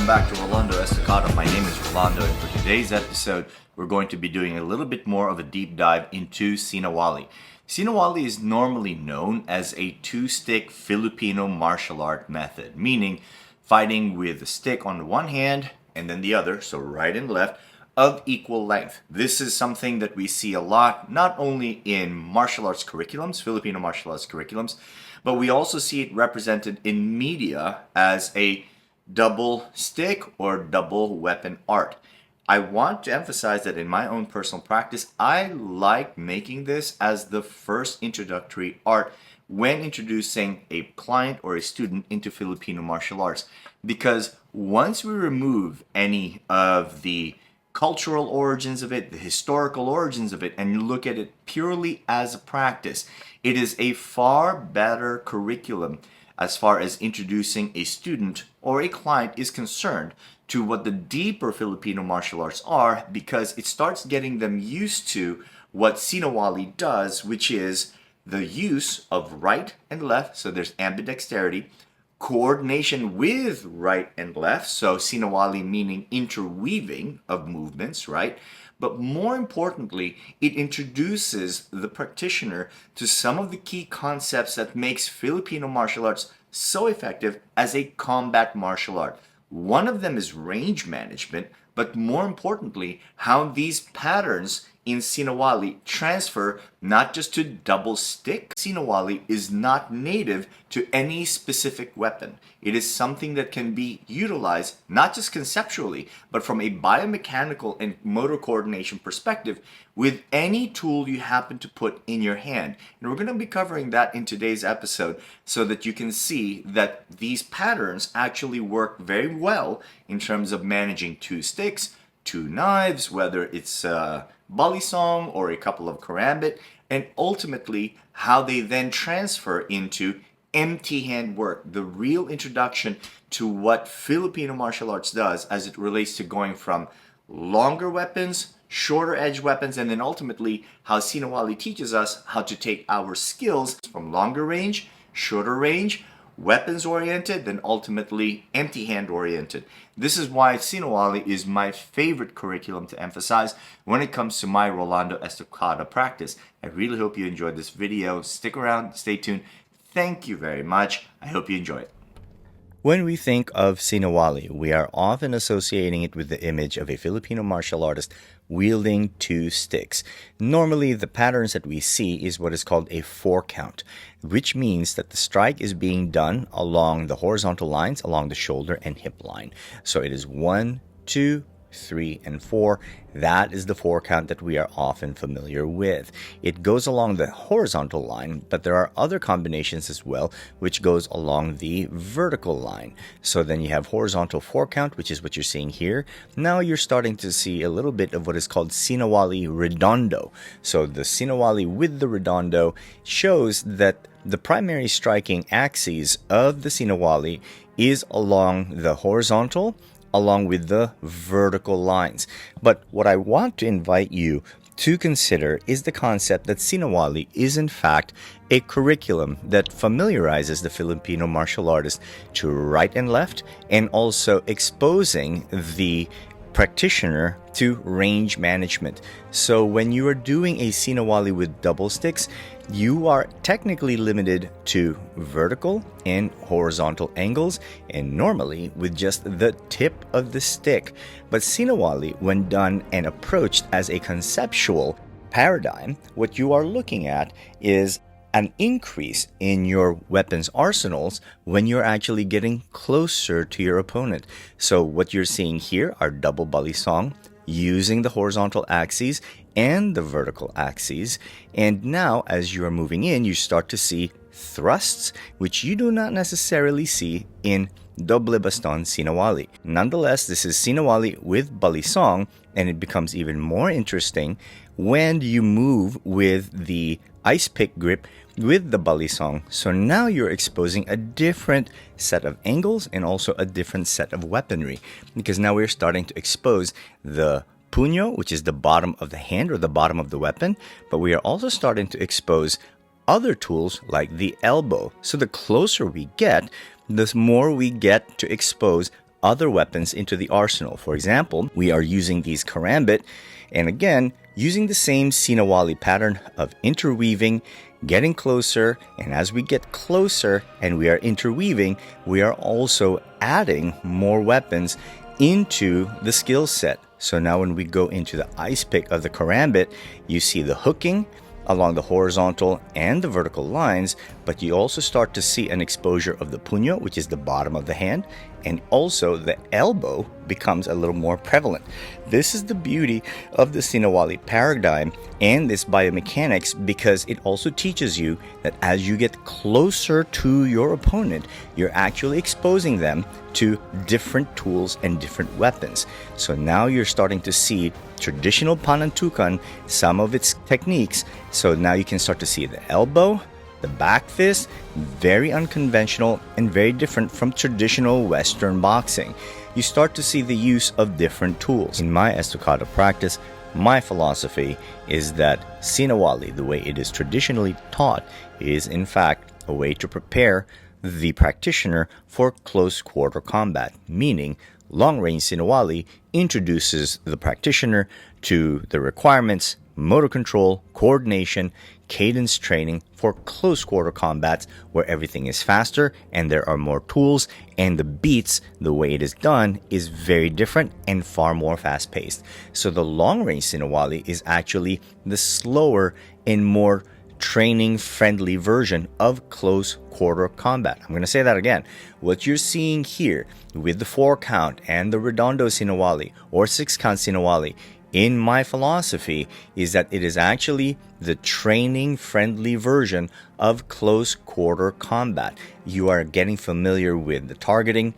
back to Rolando Estocada. My name is Rolando, and for today's episode, we're going to be doing a little bit more of a deep dive into Sinawali. Sinawali is normally known as a two-stick Filipino martial art method, meaning fighting with a stick on one hand and then the other, so right and left, of equal length. This is something that we see a lot, not only in martial arts curriculums, Filipino martial arts curriculums, but we also see it represented in media as a double stick or double weapon art. I want to emphasize that in my own personal practice, I like making this as the first introductory art when introducing a client or a student into Filipino martial arts. Because once we remove any of the cultural origins of it, the historical origins of it, and you look at it purely as a practice, it is a far better curriculum as far as introducing a student or a client is concerned to what the deeper Filipino martial arts are, because it starts getting them used to what Sinawali does, which is the use of right and left, so there's ambidexterity, coordination with right and left, so Sinawali meaning interweaving of movements, right? But more importantly, it introduces the practitioner to some of the key concepts that makes Filipino martial arts so effective as a combat martial art. One of them is range management, but more importantly, how these patterns in Sinawali transfer not just to double stick. Sinawali is not native to any specific weapon. It is something that can be utilized not just conceptually, but from a biomechanical and motor coordination perspective with any tool you happen to put in your hand. And we're going to be covering that in today's episode so that you can see that these patterns actually work very well in terms of managing two sticks, two knives, whether it's Balisong or a couple of Karambit, and ultimately how they then transfer into empty hand work, the real introduction to what Filipino martial arts does as it relates to going from longer weapons, shorter edge weapons, and then ultimately how Sinawali teaches us how to take our skills from longer range, shorter range, weapons oriented, then ultimately empty hand oriented. This is why Sinawali is my favorite curriculum to emphasize when it comes to my Rolando Estocada practice. I really hope you enjoyed this video. Stick around, stay tuned. Thank you very much. I hope you enjoy it. When we think of Sinawali, we are often associating it with the image of a Filipino martial artist wielding two sticks. Normally, the patterns that we see is what is called a 4-count, which means that the strike is being done along the horizontal lines, along the shoulder and hip line. So it is 1, 2, 3, and 4. That is the 4-count that we are often familiar with. It goes along the horizontal line, but there are other combinations as well, which goes along the vertical line. So then you have horizontal 4-count, which is what you're seeing here. Now you're starting to see a little bit of what is called Sinawali Redondo. So the Sinawali with the Redondo shows that the primary striking axis of the Sinawali is along the horizontal along with the vertical lines. But what I want to invite you to consider is the concept that Sinawali is in fact a curriculum that familiarizes the Filipino martial artist to right and left, and also exposing the practitioner to range management. So when you are doing a Sinawali with double sticks, you are technically limited to vertical and horizontal angles, and normally with just the tip of the stick. But Sinawali, when done and approached as a conceptual paradigm, what you are looking at is an increase in your weapons arsenals when you're actually getting closer to your opponent. So what you're seeing here are double balisong using the horizontal axes and the vertical axes. And now as you are moving in, you start to see thrusts, which you do not necessarily see in doble baston Sinawali. Nonetheless, this is Sinawali with balisong, and it becomes even more interesting when you move with the ice pick grip with the balisong. So now you're exposing a different set of angles and also a different set of weaponry, because now we're starting to expose the puño, which is the bottom of the hand or the bottom of the weapon, but we are also starting to expose other tools like the elbow. So the closer we get, the more we get to expose other weapons into the arsenal. For example, we are using these Karambit, and again, using the same Sinawali pattern of interweaving, getting closer, and as we get closer and we are interweaving, we are also adding more weapons into the skill set. So now when we go into the ice pick of the Karambit, you see the hooking along the horizontal and the vertical lines, but you also start to see an exposure of the puño, which is the bottom of the hand, and also the elbow becomes a little more prevalent. This is the beauty of the Sinawali paradigm and this biomechanics, because it also teaches you that as you get closer to your opponent, you're actually exposing them to different tools and different weapons. So now you're starting to see traditional panantukan, some of its techniques. So now you can start to see the elbow, the back fist, very unconventional and very different from traditional Western boxing. You start to see the use of different tools. In my Estocada practice, my philosophy is that Sinawali, the way it is traditionally taught, is in fact a way to prepare the practitioner for close quarter combat, meaning long-range Sinawali introduces the practitioner to the requirements, motor control, coordination, cadence training for close quarter combats where everything is faster and there are more tools, and the beats, the way it is done, is very different and far more fast-paced. So the long-range Sinawali is actually the slower and more training-friendly version of close quarter combat. I'm going to say that again. What you're seeing here with the 4-count and the redondo Sinawali or 6-count Sinawali, in my philosophy, is that it is actually the training-friendly version of close quarter combat. You are getting familiar with the targeting,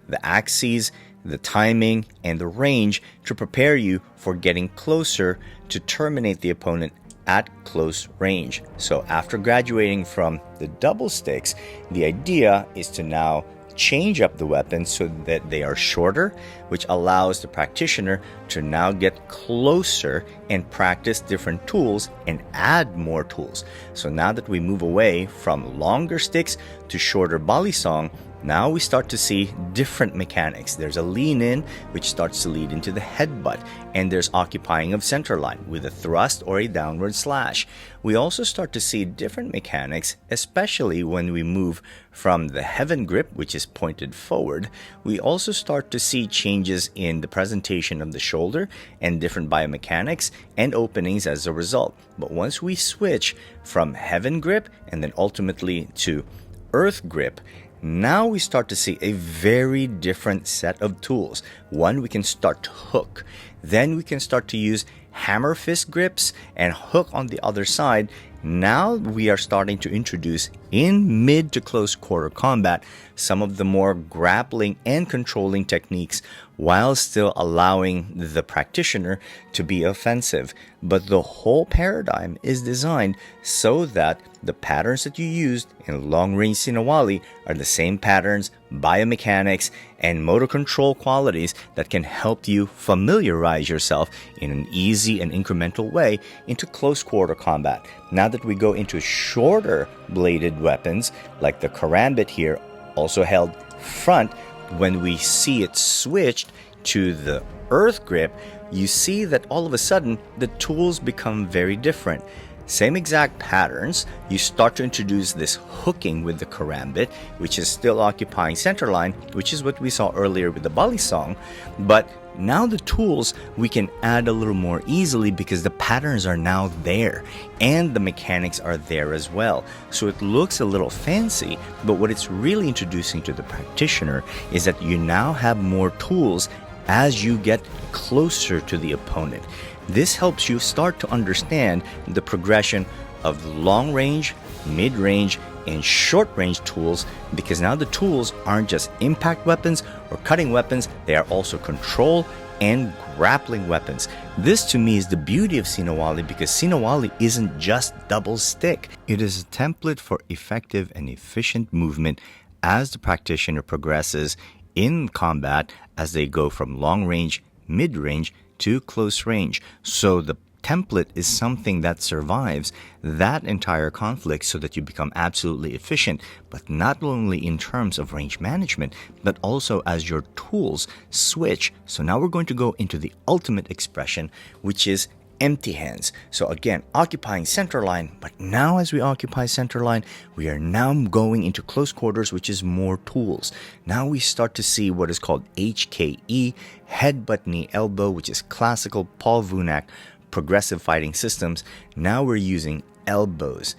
the axes, the timing, and the range to prepare you for getting closer to terminate the opponent at close range. So after graduating from the double sticks, the idea is to now change up the weapons so that they are shorter, which allows the practitioner to now get closer and practice different tools and add more tools. So now that we move away from longer sticks to shorter Balisong, now we start to see different mechanics. There's a lean in, which starts to lead into the headbutt, and there's occupying of center line with a thrust or a downward slash. We also start to see different mechanics, especially when we move from the heaven grip, which is pointed forward. We also start to see changes in the presentation of the shoulder and different biomechanics and openings as a result. But once we switch from heaven grip and then ultimately to earth grip, now we start to see a very different set of tools. One, we can start to hook. Then we can start to use hammer fist grips and hook on the other side. Now we are starting to introduce in mid to close quarter combat some of the more grappling and controlling techniques while still allowing the practitioner to be offensive. But the whole paradigm is designed so that the patterns that you used in long-range Sinawali are the same patterns, biomechanics, and motor control qualities that can help you familiarize yourself in an easy and incremental way into close quarter combat. Now that we go into shorter bladed weapons, like the Karambit here, also held front, when we see it switched to the earth grip, you see that all of a sudden the tools become very different. Same exact patterns, you start to introduce this hooking with the Karambit, which is still occupying center line, which is what we saw earlier with the Balisong, but now the tools we can add a little more easily because the patterns are now there and the mechanics are there as well. So it looks a little fancy, but what it's really introducing to the practitioner is that you now have more tools as you get closer to the opponent. This helps you start to understand the progression of long range, mid range, and short range tools, because now the tools aren't just impact weapons or cutting weapons, they are also control and grappling weapons. This to me is the beauty of Sinawali, because Sinawali isn't just double stick. It is a template for effective and efficient movement as the practitioner progresses in combat as they go from long range, mid range, to close range. So the template is something that survives that entire conflict so that you become absolutely efficient, but not only in terms of range management, but also as your tools switch. So now we're going to go into the ultimate expression, which is empty hands. So again, occupying center line, but now as we occupy center line, we are now going into close quarters, which is more tools. Now we start to see what is called HKE, headbutt knee elbow, which is classical Paul Vunak progressive fighting systems. Now we're using elbows,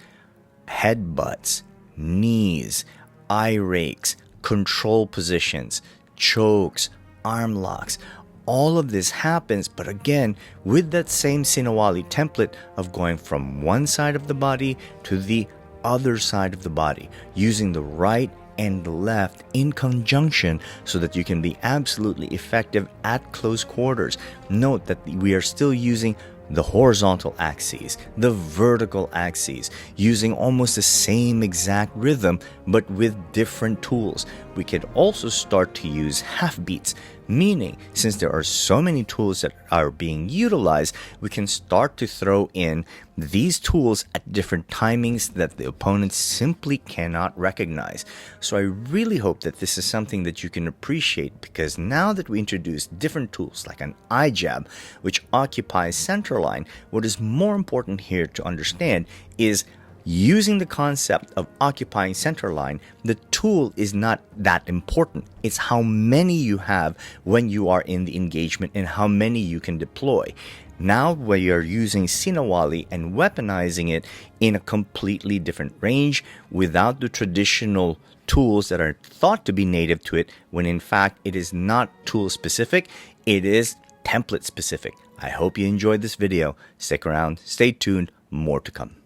headbutts, knees, eye rakes, control positions, chokes, arm locks. All of this happens, but again, with that same Sinawali template of going from one side of the body to the other side of the body, using the right and the left in conjunction so that you can be absolutely effective at close quarters. Note that we are still using the horizontal axes, the vertical axes, using almost the same exact rhythm, but with different tools. We could also start to use half beats, meaning since there are so many tools that are being utilized, we can start to throw in these tools at different timings that the opponent simply cannot recognize. So I really hope that this is something that you can appreciate, because now that we introduce different tools like an eye jab, which occupies center line, what is more important here to understand is using the concept of occupying center line, the tool is not that important. It's how many you have when you are in the engagement and how many you can deploy. Now we are using Sinawali and weaponizing it in a completely different range without the traditional tools that are thought to be native to it, when in fact it is not tool specific, it is template specific. I hope you enjoyed this video. Stick around, stay tuned, more to come.